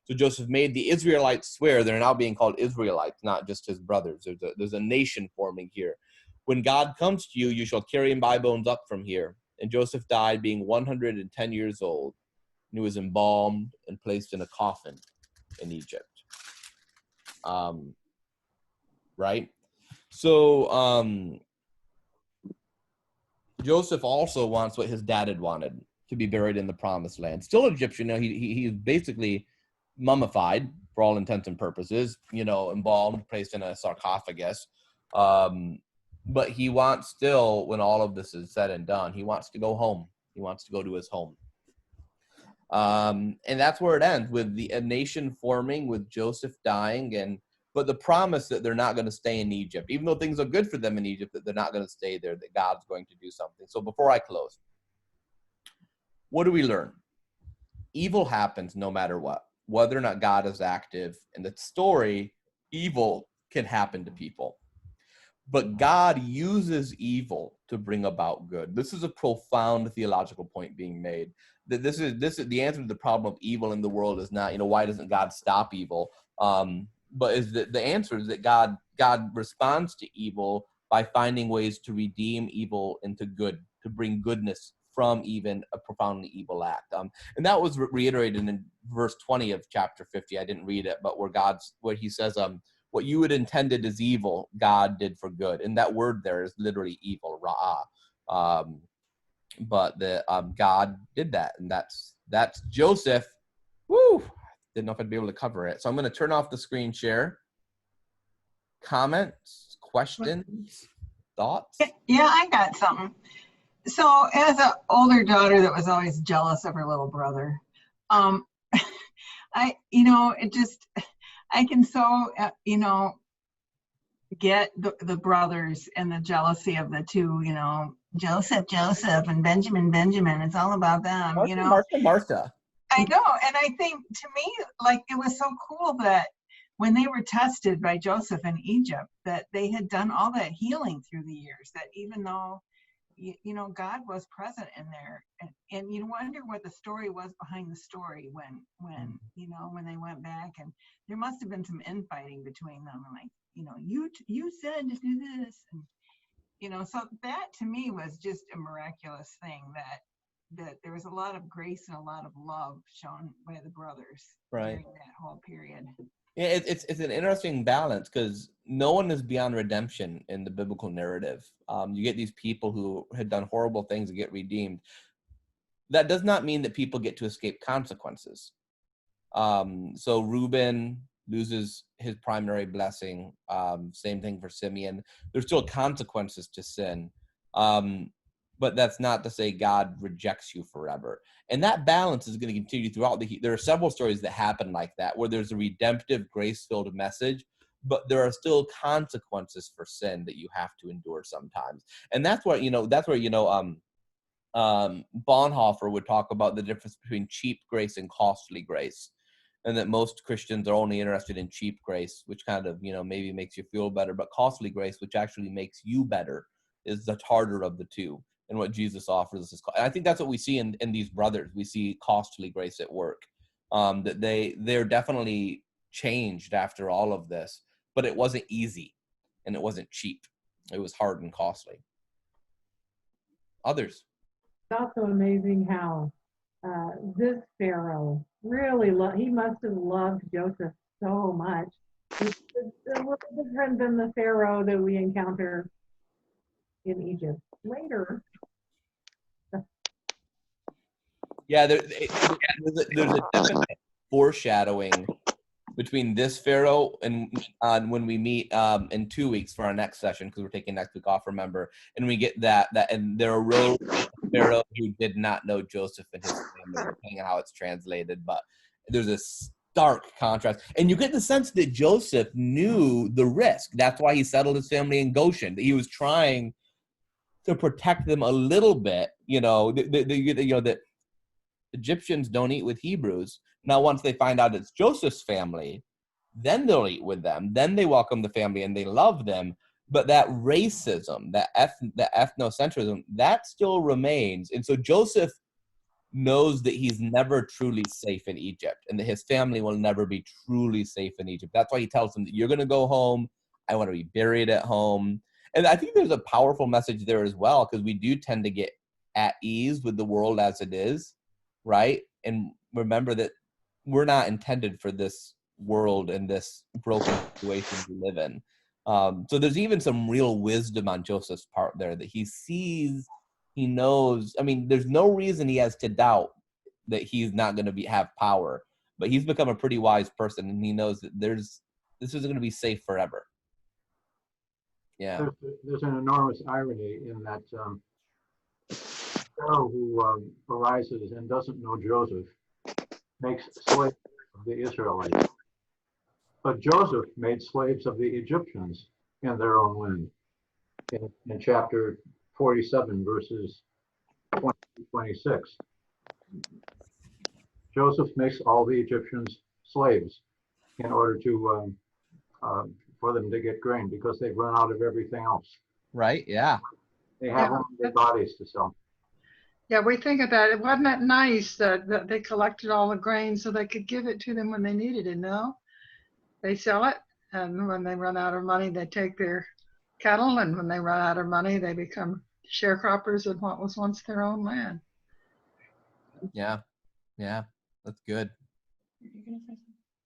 So Joseph made the Israelites swear. They're now being called Israelites, not just his brothers. There's a nation forming here. When God comes to you, you shall carry my bones up from here. And Joseph died being 110 years old. And he was embalmed and placed in a coffin in Egypt. Right? So Joseph also wants what his dad had wanted, to be buried in the promised land. Still Egyptian. He's basically mummified for all intents and purposes, embalmed, placed in a sarcophagus. But he wants still, when all of this is said and done, he wants to go home. He wants to go to his home. And that's where it ends, with a nation forming, with Joseph dying, but the promise that they're not going to stay in Egypt, even though things are good for them in Egypt, that they're not going to stay there, that God's going to do something. So before I close, what do we learn? Evil happens no matter what, whether or not God is active. In the story, evil can happen to people. But God uses evil to bring about good. This is a profound theological point being made. That this is the answer to the problem of evil in the world is not, why doesn't God stop evil? But is that the answer is that God responds to evil by finding ways to redeem evil into good, to bring goodness from even a profoundly evil act. And that was reiterated in verse 20 of chapter 50. I didn't read it, but where he says, what you had intended as evil, God did for good. And that word there is literally evil, ra'ah. But God did that, and that's Joseph. Woo! didn't know if I'd be able to cover it. So I'm going to turn off the screen share. Comments, questions, thoughts? Yeah, I got something. So as an older daughter that was always jealous of her little brother, I can so, get the brothers and the jealousy of the two, Joseph and Benjamin. It's all about them, Martha. I know. And I think to me, like, it was so cool that when they were tested by Joseph in Egypt, that they had done all that healing through the years, that even though, God was present in there, and you wonder what the story was behind the story when they went back, and there must have been some infighting between them, and like, you said to do this, and so that to me was just a miraculous thing, that there was a lot of grace and a lot of love shown by the brothers during that whole period. Yeah, it's an interesting balance, because no one is beyond redemption in the biblical narrative. You get these people who had done horrible things and get redeemed. That does not mean that people get to escape consequences. So Reuben loses his primary blessing. Same thing for Simeon. There's still consequences to sin. But that's not to say God rejects you forever. And that balance is going to continue throughout there are several stories that happen like that, where there's a redemptive, grace-filled message, but there are still consequences for sin that you have to endure sometimes. And that's where, Bonhoeffer would talk about the difference between cheap grace and costly grace. And that most Christians are only interested in cheap grace, which kind of, maybe makes you feel better, but costly grace, which actually makes you better, is the harder of the two. And what Jesus offers us is, and I think that's what we see in these brothers. We see costly grace at work. That they're definitely changed after all of this, but it wasn't easy, and it wasn't cheap. It was hard and costly. Others. It's also amazing how this Pharaoh really he must have loved Joseph so much. It's a little different than the Pharaoh that we encounter in Egypt later. Yeah, there's a definite foreshadowing between this Pharaoh and when we meet in 2 weeks for our next session, because we're taking next week off, remember, and we get that and there arose a Pharaoh who did not know Joseph and his family, depending on how it's translated, but there's a stark contrast, and you get the sense that Joseph knew the risk. That's why he settled his family in Goshen. That he was trying to protect them a little bit. That Egyptians don't eat with Hebrews. Now, once they find out it's Joseph's family, then they'll eat with them. Then they welcome the family and they love them. But that racism, that ethnocentrism, that still remains. And so Joseph knows that he's never truly safe in Egypt, and that his family will never be truly safe in Egypt. That's why he tells them that you're going to go home. I want to be buried at home. And I think there's a powerful message there as well, because we do tend to get at ease with the world as it is, right? And remember that we're not intended for this world and this broken situation we live in. So there's even some real wisdom on Joseph's part there, that he sees, he knows. I mean, there's no reason he has to doubt that he's not going to have power, but he's become a pretty wise person, and he knows that this isn't going to be safe forever. Yeah. There's an enormous irony in that Pharaoh who arises and doesn't know Joseph makes slaves of the Israelites. But Joseph made slaves of the Egyptians in their own land. In chapter 47, verses 20 to 26. Joseph makes all the Egyptians slaves in order to for them to get grain, because they've run out of everything else. Right, yeah. They have only their bodies to sell. Yeah, we think of that. Wasn't that nice that they collected all the grain so they could give it to them when they needed it, no? They sell it, and when they run out of money, they take their cattle, and when they run out of money, they become sharecroppers in what was once their own land. Yeah, that's good.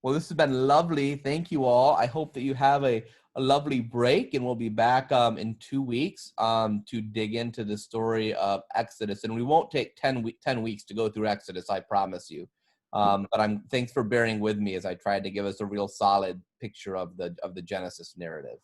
Well, this has been lovely. Thank you all. I hope that you have a lovely break, and we'll be back in 2 weeks to dig into the story of Exodus. And we won't take 10 weeks to go through Exodus, I promise you. But thanks for bearing with me as I tried to give us a real solid picture of the Genesis narrative.